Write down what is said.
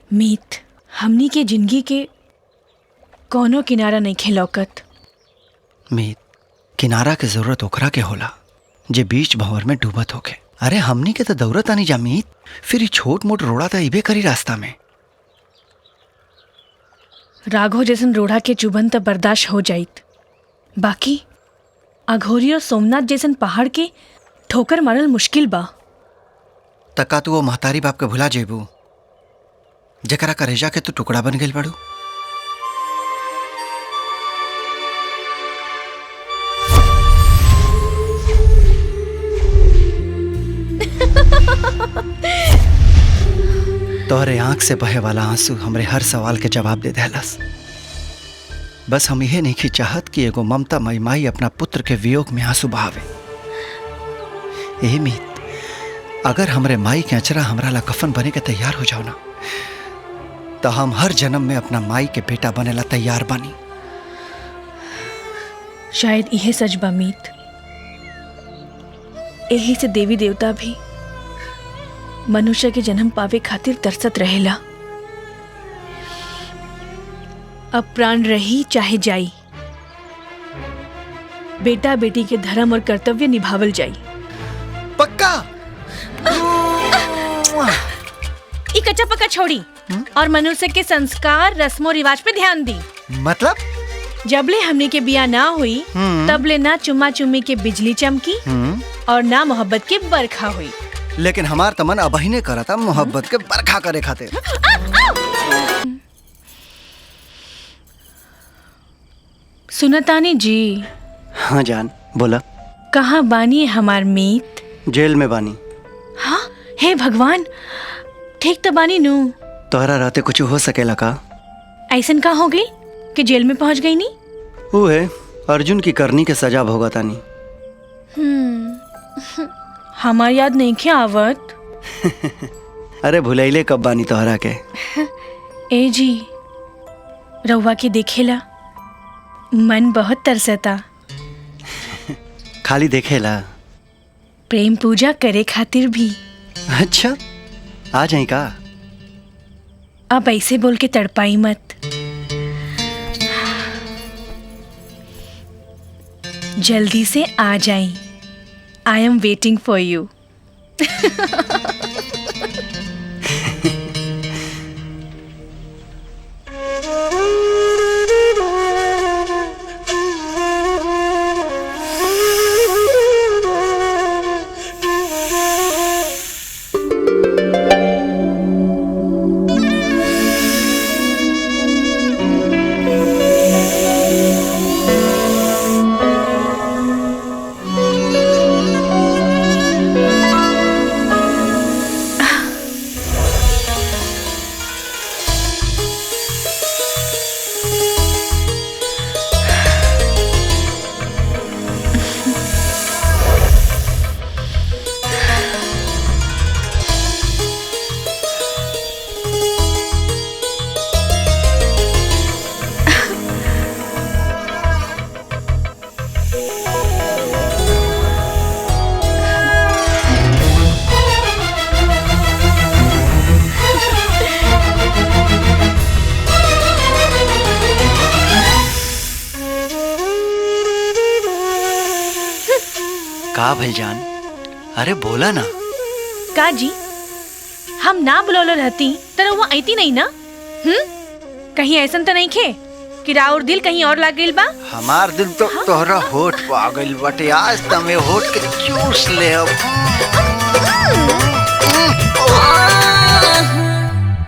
मीत, हमनी के जिंदगी के कौनो किनारा नहीं खिलौकत। मीत, किनारा के जरूरत ओकरा के होला जे बीच भंवर में डूबत होके। अरे हमनी के तो दौड़त आनी जा मीत, फिर छोट मोट रोड़ा तो इबे करी रास्ता में। राघव जैसन रोड़ा के चुभन तो बर्दाश्त हो जाइत, बाकी अघोरी और सोमनाथ जैसन पहाड़ के ठोकर मारल मुश्किल बा। तका तू वो महतारी बाप के भुला जेबू जकरा करेजा के तू टुकड़ा बन गेल बड़ू। तोहरे आंख से बहे वाला आंसू हमरे हर सवाल के जवाब दे देहलस। बस हम यह नहीं चाहत कि एगो ममता मई माई अपना पुत्र के वियोग में आंसू बहावे। यही मीत, अगर हमरे माई के अचरा हमरा ला कफन बने के तैयार हो जाओ ना, तो हम हर जन्म में अपना माई के बेटा बने ला तैयार बानी। शायद यह सच बा मीत, यही से देवी देवता भी मनुष्य के जन्म पावे खातिर तरसत रहेला। अब प्राण रही चाहे जाई, बेटा बेटी के धर्म और कर्तव्य निभावल जाई। पक्का? ई कच्चा पक्का छोड़ी और मनुष्य के संस्कार रस्मों रिवाज पे ध्यान दी। मतलब जबले हमने के बिया ना हुई तबले ना चुम्मा चुम्मी के बिजली चमकी और ना मोहब्बत के बरखा हुई। लेकिन हमार तमन अबही ने करा था मोहब्बत के बरखा करे खातिर। सुनतानी जी। हाँ जान, बोला। कहाँ बानी हमार मीत? जेल में बानी। हाँ, हे भगवान, ठीक तो बानी नू? तोहरा रहते कुछ हो सकेला का? ऐसन का हो गई कि जेल में पहुंच गई नी? वो है अर्जुन की करनी के सजा भोगतानी। हमार याद नहीं क्या आवत? अरे भुलैले कब बानी तोहरा के? ए जी, रउआ के देखेला मन बहुत तरसता। खाली देखेला? प्रेम पूजा करे खातिर भी। अच्छा, आ जाए का? अब ऐसे बोल के तड़पाई मत। जल्दी से आ जाई। I am waiting for you. का भाईजान? अरे बोला ना। का जी, हम ना बुलौलो रहती तो वो आईती नहीं ना? कहीं ऐसा तो नहीं खे कि राउर दिल कहीं और लाग गइल बा? हमार दिल तो तोहरा होठ पे आ गइल बाटे। आज तमे होठ के चूस ले अब।